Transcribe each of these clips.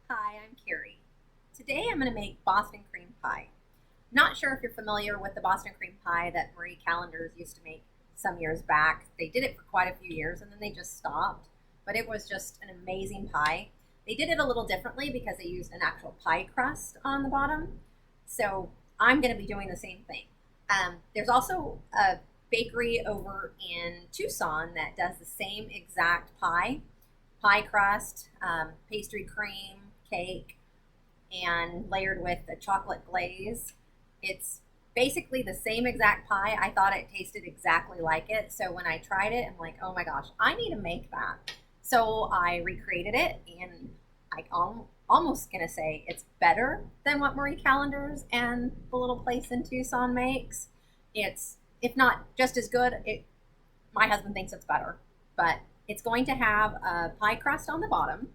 Hi, I'm Carrie. Today I'm going to make Boston cream pie. Not sure if you're familiar with the Boston cream pie that Marie Callender's used to make some years back. They did it for quite a few years and then they just stopped, but it was just an amazing pie. They did it a little differently because they used an actual pie crust on the bottom. So I'm going to be doing the same thing. There's also a bakery over in Tucson that does the same exact pie crust, pastry cream, cake, and layered with a chocolate glaze. It's basically the same exact pie. I thought it tasted exactly like it. So when I tried it, I'm like, oh my gosh, I need to make that. So I recreated it, and I'm almost going to say it's better than what Marie Callender's and the little place in Tucson makes. It's, if not just as good, my husband thinks it's better, but it's going to have a pie crust on the bottom,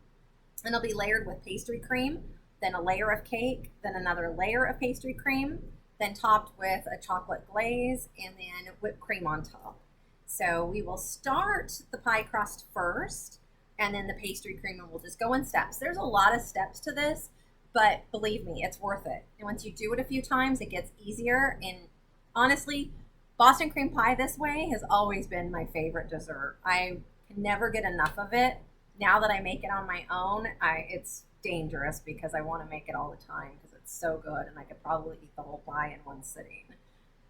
and it'll be layered with pastry cream, then a layer of cake, then another layer of pastry cream, then topped with a chocolate glaze, and then whipped cream on top. So we will start the pie crust first, and then the pastry cream, and we'll just go in steps. There's a lot of steps to this, but believe me, it's worth it. And once you do it a few times, it gets easier. And honestly, Boston cream pie this way has always been my favorite dessert. I can never get enough of it. Now that I make it on my own, it's dangerous because I want to make it all the time because it's so good and I could probably eat the whole pie in one sitting.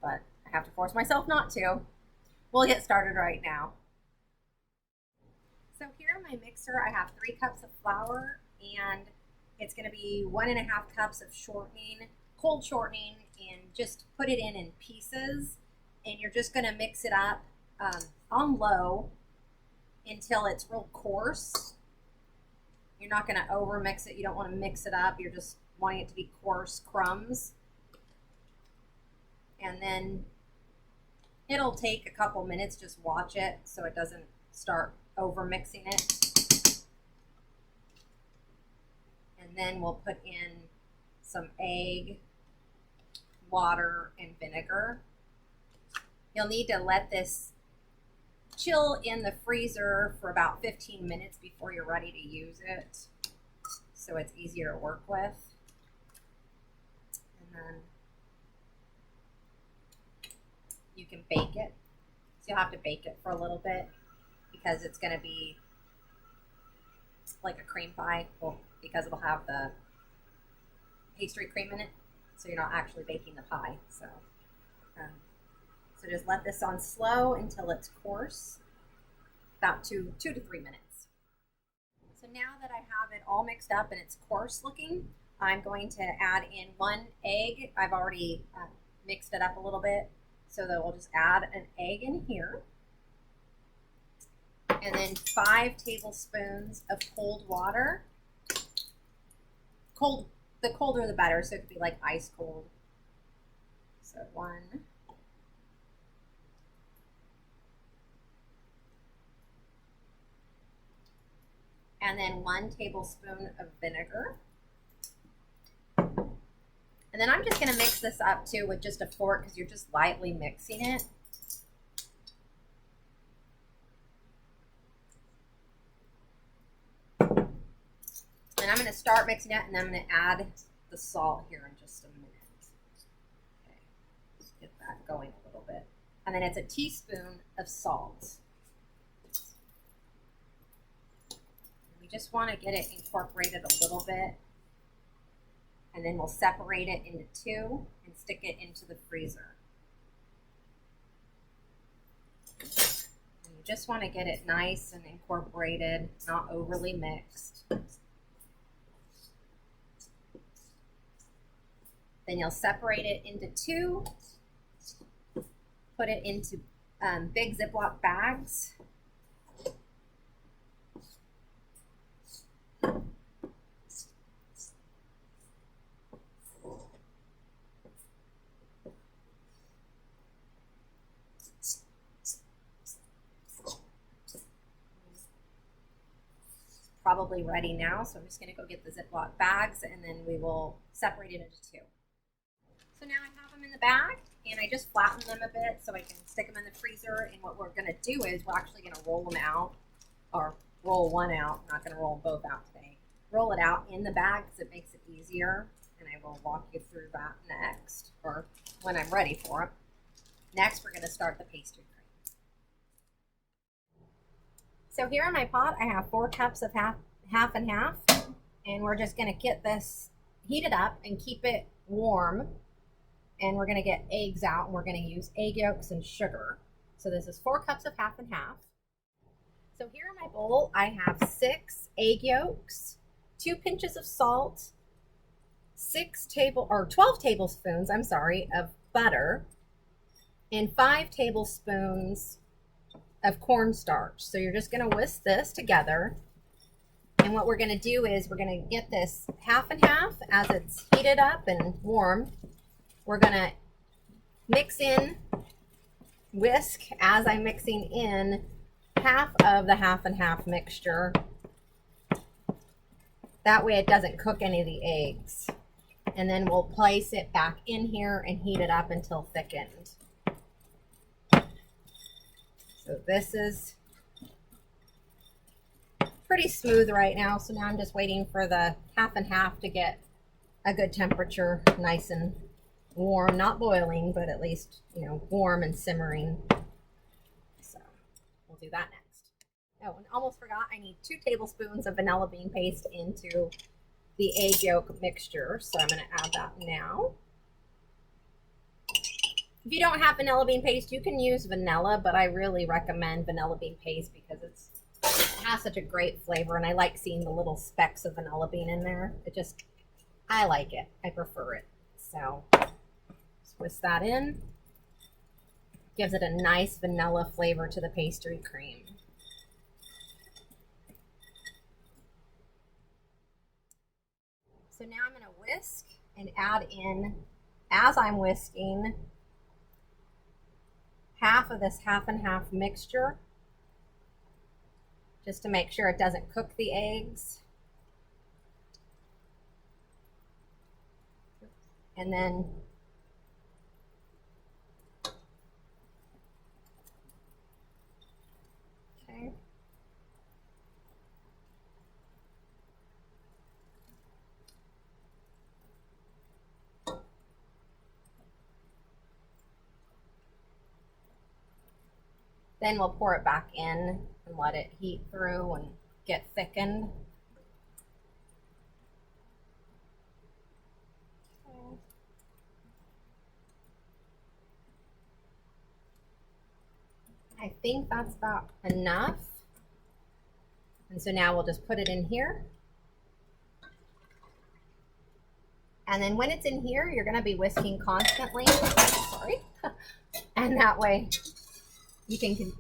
But I have to force myself not to. We'll get started right now. So here in my mixer, I have 3 cups of flour, and it's going to be 1.5 cups of shortening, cold shortening, and just put it in pieces. And you're just going to mix it up on low until it's real coarse. You're not going to over mix it. You don't want to mix it up. You're just wanting it to be coarse crumbs. And then it'll take a couple minutes. Just watch it so it doesn't start over mixing it. And then we'll put in some egg, water, and vinegar. You'll need to let this chill in the freezer for about 15 minutes before you're ready to use it, so it's easier to work with. And then you can bake it. So you'll have to bake it for a little bit because it's going to be like a cream pie, well, because it'll have the pastry cream in it, so you're not actually baking the pie. So just let this on slow until it's coarse, about 2 to 3 minutes. So now that I have it all mixed up and it's coarse looking, I'm going to add in 1 egg. I've already mixed it up a little bit, so that we'll just add an egg in here. And then 5 tablespoons of cold water. The colder the better, so it could be like ice cold. So 1. And then 1 tablespoon of vinegar. And then I'm just going to mix this up too with just a fork because you're just lightly mixing it. And I'm going to start mixing it, and then I'm going to add the salt here in just a minute. Okay, let's get that going a little bit. And then it's a teaspoon of salt. We just want to get it incorporated a little bit, and then we'll separate it into 2 and stick it into the freezer. And you just want to get it nice and incorporated, not overly mixed. Then you'll separate it into 2, put it into big Ziploc bags. Probably ready now, so I'm just going to go get the Ziploc bags, and then we will separate it into 2. So now I have them in the bag, and I just flatten them a bit so I can stick them in the freezer. And what we're going to do is we're actually going to roll them out, or roll one out. I'm not going to roll them both out today. roll it out in the bag because it makes it easier. And I will walk you through that next, or when I'm ready for it. Next, we're going to start the pastry cream. So here in my pot, I have 4 cups of half and half, and we're just going to get this heated up and keep it warm. And we're going to get eggs out, and we're going to use egg yolks and sugar. So this is 4 cups of half and half. So here in my bowl, I have 6 egg yolks, 2 pinches of salt, 12 tablespoons, of butter, and 5 tablespoons of cornstarch. So you're just going to whisk this together. And what we're going to do is we're going to get this half and half as it's heated up and warm. We're going to whisk as I'm mixing in half of the half and half mixture. That way it doesn't cook any of the eggs. And then we'll place it back in here and heat it up until thickened. So this is pretty smooth right now. So now I'm just waiting for the half and half to get a good temperature, nice and warm, not boiling, but at least, warm and simmering. So we'll do that next. Oh, and almost forgot, I need 2 tablespoons of vanilla bean paste into the egg yolk mixture. So I'm going to add that now. If you don't have vanilla bean paste, you can use vanilla, but I really recommend vanilla bean paste because it has such a great flavor, and I like seeing the little specks of vanilla bean in there. I like it. I prefer it. So twist that in. Gives it a nice vanilla flavor to the pastry cream. So now I'm going to whisk and add in, as I'm whisking, half of this half and half mixture, just to make sure it doesn't cook the eggs. And then then we'll pour it back in and let it heat through and get thickened. I think that's about enough. And so now we'll just put it in here. And then when it's in here, you're going to be whisking constantly. Sorry. And that way you can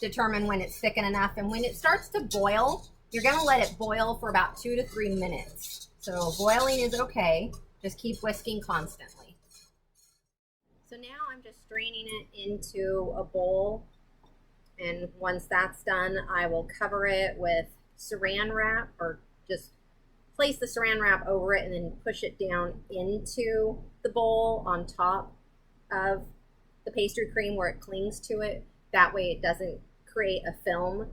determine when it's thickened enough. And when it starts to boil, you're going to let it boil for about 2 to 3 minutes. So boiling is okay. Just keep whisking constantly. So now I'm just straining it into a bowl. And once that's done, I will cover it with saran wrap, or just place the saran wrap over it and then push it down into the bowl on top of the pastry cream where it clings to it. That way it doesn't create a film.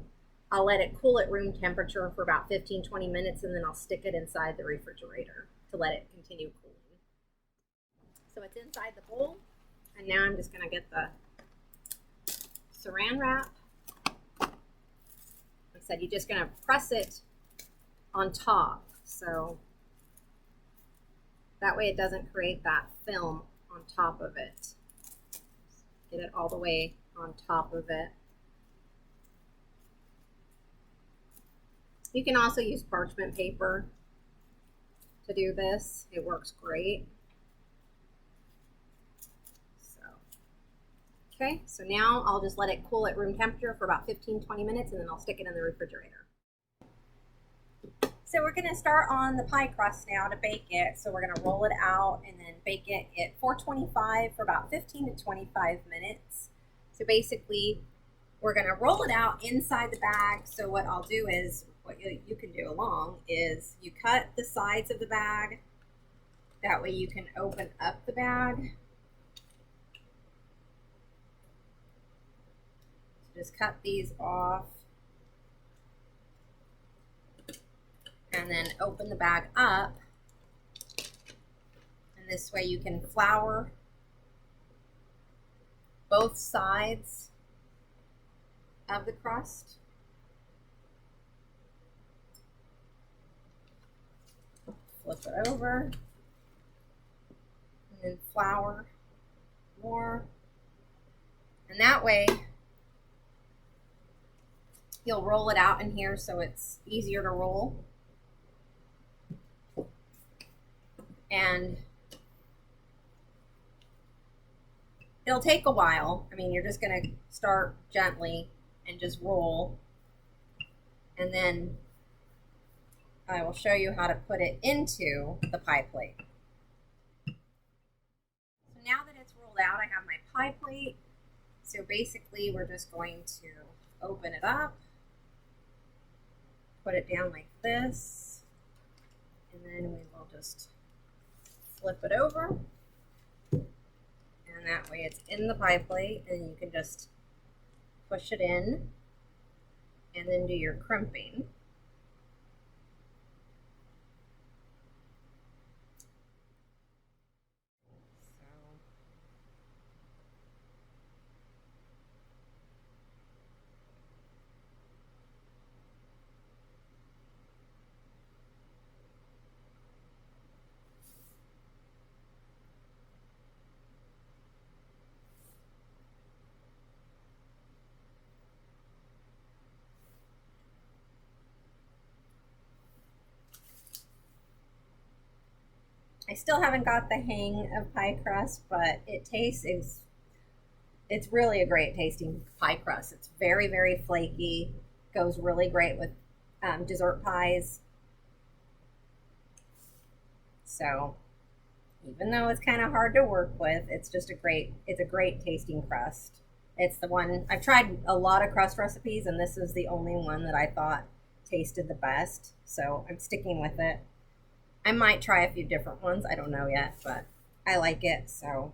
I'll let it cool at room temperature for about 15-20 minutes, and then I'll stick it inside the refrigerator to let it continue cooling. So it's inside the bowl, and now I'm just going to get the saran wrap. Like I said, you're just going to press it on top, so that way it doesn't create that film on top of it. Get it all the way on top of it. You can also use parchment paper to do this. It works great. Okay, so now I'll just let it cool at room temperature for about 15-20 minutes, and then I'll stick it in the refrigerator. So we're going to start on the pie crust now to bake it. So we're going to roll it out and then bake it at 425 for about 15 to 25 minutes. So basically, we're going to roll it out inside the bag. So what I'll do is, what you can do along is you cut the sides of the bag. That way you can open up the bag. So just cut these off. and then open the bag up. And this way you can flour both sides of the crust. Flip it over, and then flour more. And that way you'll roll it out in here so it's easier to roll. And it'll take a while. I mean, you're just going to start gently and just roll. And then I will show you how to put it into the pie plate. So now that it's rolled out, I have my pie plate. So basically, we're just going to open it up, put it down like this, and then we will just flip it over. And that way it's in the pie plate, and you can just push it in and then do your crimping. I still haven't got the hang of pie crust, but it's really a great tasting pie crust. It's very, very flaky, goes really great with dessert pies. So even though it's kind of hard to work with, it's a great tasting crust. It's the one, I've tried a lot of crust recipes, and this is the only one that I thought tasted the best. So I'm sticking with it. I might try a few different ones. I don't know yet, but I like it. So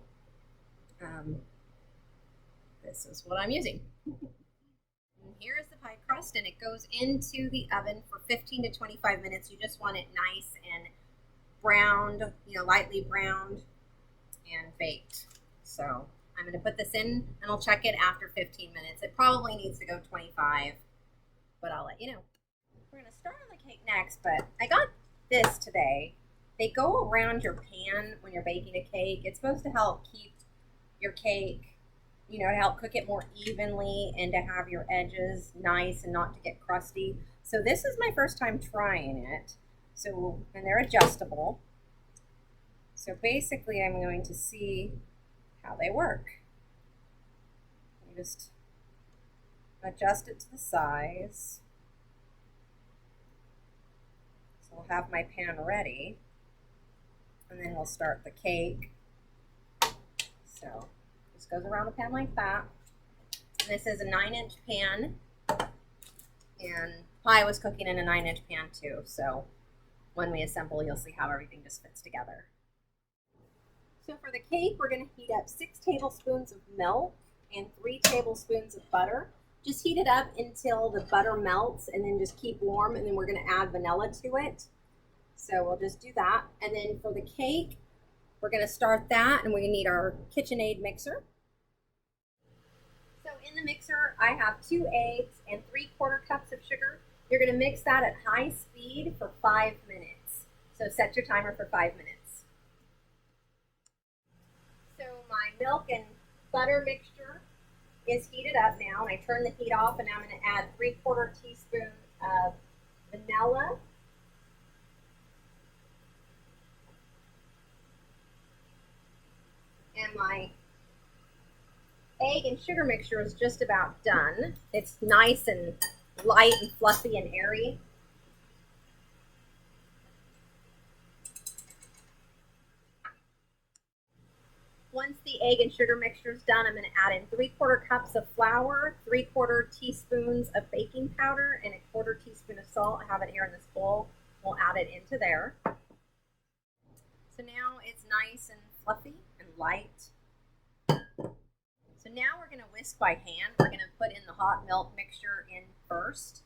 this is what I'm using. And here is the pie crust, and it goes into the oven for 15 to 25 minutes. You just want it nice and browned, lightly browned and baked. So I'm going to put this in, and I'll check it after 15 minutes. It probably needs to go 25, but I'll let you know. We're going to start on the cake next, but I got this today. They go around your pan when you're baking a cake. It's supposed to help keep your cake, to help cook it more evenly and to have your edges nice and not to get crusty. So this is my first time trying it. So, and they're adjustable. So basically I'm going to see how they work. You just adjust it to the size. So I'll have my pan ready, and then we'll start the cake. So this goes around the pan like that. And this is a 9-inch pan, and pie was cooking in a 9-inch pan too. So when we assemble, you'll see how everything just fits together. So for the cake, we're going to heat up 6 tablespoons of milk and 3 tablespoons of butter. Just heat it up until the butter melts, and then just keep warm, and then we're going to add vanilla to it. So we'll just do that. And then for the cake, we're going to start that, and we're going to need our KitchenAid mixer. So in the mixer, I have 2 eggs and 3/4 cups of sugar. You're going to mix that at high speed for 5 minutes. So set your timer for 5 minutes. So my milk and butter mixture is heated up now, and I turn the heat off, and I'm going to add 3/4 teaspoon of vanilla. And my egg and sugar mixture is just about done. It's nice and light and fluffy and airy. Once the egg and sugar mixture is done, I'm going to add in 3/4 cups of flour, 3/4 teaspoons of baking powder, and 1/4 teaspoon of salt. I have it here in this bowl. We'll add it into there. So now it's nice and fluffy and light. So now we're going to whisk by hand. We're going to put in the hot milk mixture in first.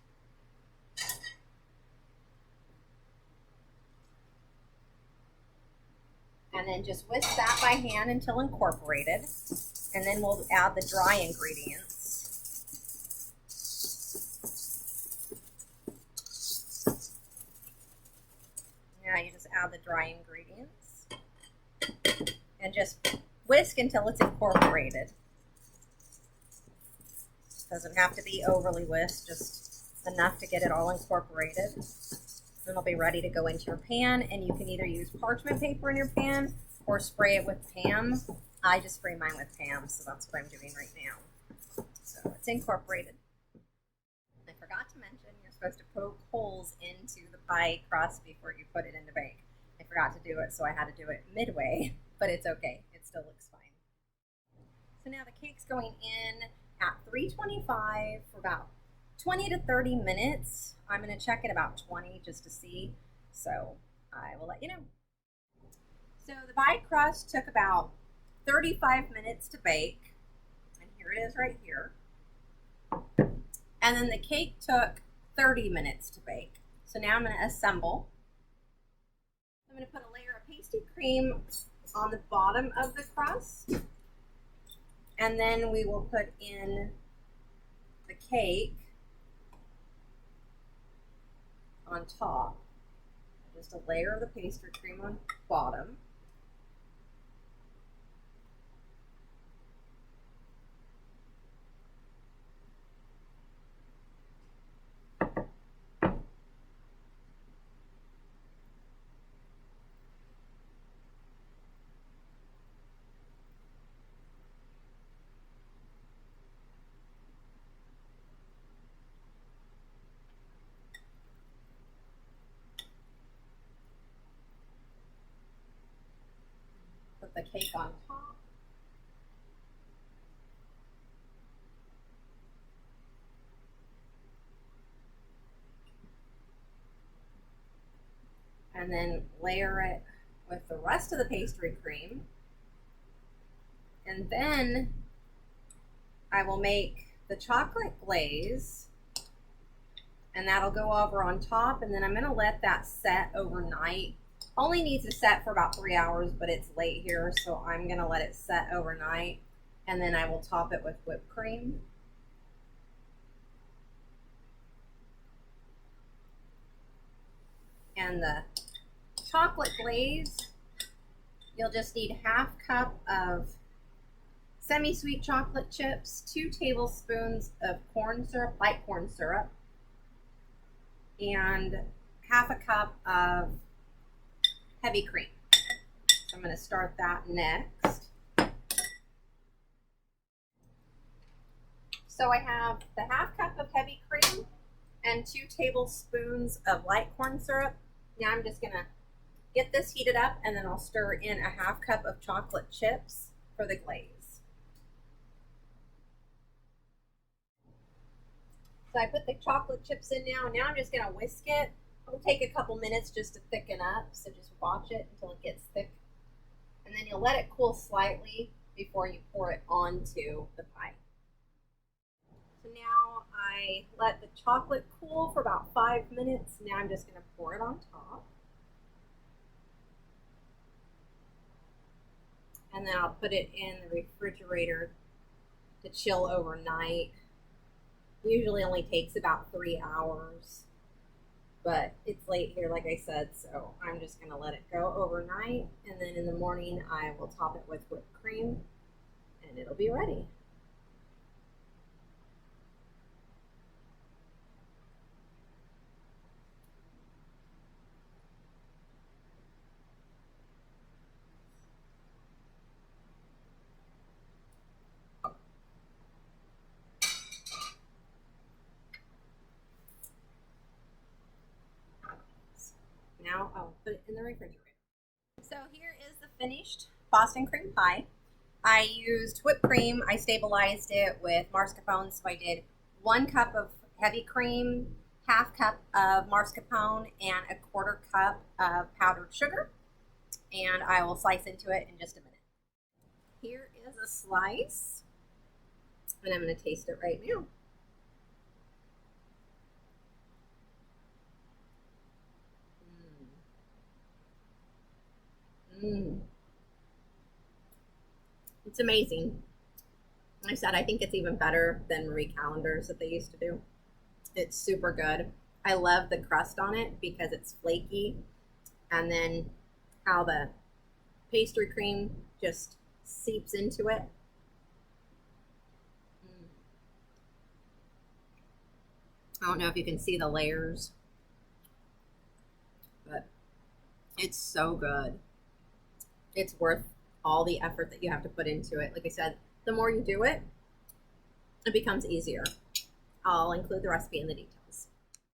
And then just whisk that by hand until incorporated. And then we'll add the dry ingredients. Now you just add the dry ingredients. And just whisk until it's incorporated. Doesn't have to be overly whisked, just enough to get it all incorporated. Then it'll be ready to go into your pan, and you can either use parchment paper in your pan or spray it with Pam. I just spray mine with Pam, so that's what I'm doing right now. So it's incorporated. I forgot to mention you're supposed to poke holes into the pie crust before you put it in the bake. I forgot to do it, so I had to do it midway, but it's okay. It still looks fine. So now the cake's going in at 325 for about 20 to 30 minutes. I'm going to check it about 20 just to see, so I will let you know. So the pie crust took about 35 minutes to bake, and here it is right here. And then the cake took 30 minutes to bake. So now I'm going to assemble. I'm going to put a layer of pastry cream on the bottom of the crust, and then we will put in the cake on top. Just a layer of the pastry cream on bottom. Put the cake on top. And then layer it with the rest of the pastry cream. And then I will make the chocolate glaze, and that'll go over on top, and then I'm gonna let that set overnight. Only needs to set for about 3 hours, but it's late here, so I'm gonna let it set overnight, and then I will top it with whipped cream. And the chocolate glaze, you'll just need ½ cup of semi-sweet chocolate chips, 2 tablespoons of corn syrup, light corn syrup, and ½ cup of heavy cream. So I'm going to start that next. So I have the ½ cup of heavy cream and 2 tablespoons of light corn syrup. Now I'm just going to get this heated up, and then I'll stir in a ½ cup of chocolate chips for the glaze. So I put the chocolate chips in now, and now I'm just going to whisk it. It'll take a couple minutes just to thicken up, so just watch it until it gets thick. And then you'll let it cool slightly before you pour it onto the pie. So now I let the chocolate cool for about 5 minutes. Now I'm just going to pour it on top. And then I'll put it in the refrigerator to chill overnight. Usually only takes about 3 hours. But it's late here, like I said, so I'm just going to let it go overnight, and then in the morning I will top it with whipped cream, and it'll be ready. Now I'll put it in the refrigerator. So here is the finished Boston cream pie. I used whipped cream. I stabilized it with mascarpone. So I did 1 cup of heavy cream, ½ cup of mascarpone, and a ¼ cup of powdered sugar. And I will slice into it in just a minute. Here is a slice, and I'm going to taste it right now. It's amazing. Like I said, I think it's even better than Marie Callender's that they used to do. It's super good. I love the crust on it because it's flaky, and then how the pastry cream just seeps into it. I don't know if you can see the layers, but it's so good. It's worth all the effort that you have to put into it. Like I said, the more you do it, it becomes easier. I'll include the recipe in the details.